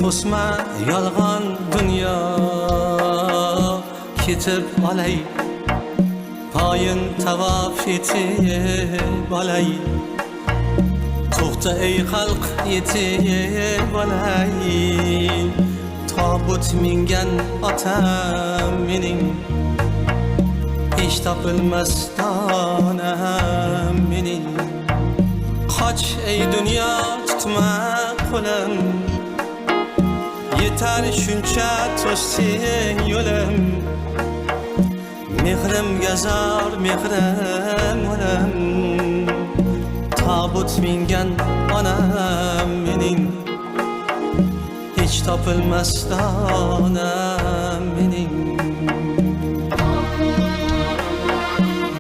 o'sma yolg'on dunyo ketib olay poyin tavof etib olay to'xta ey xalq yetib olay tobut mingan otam mening hech topilmas donam mening qoch ey dunyo tutma qo'lim yetar shuncha to'sing yo'lim mehrimga zor mehrim o'lim tobut mingan onam mening hech topilmas donam mening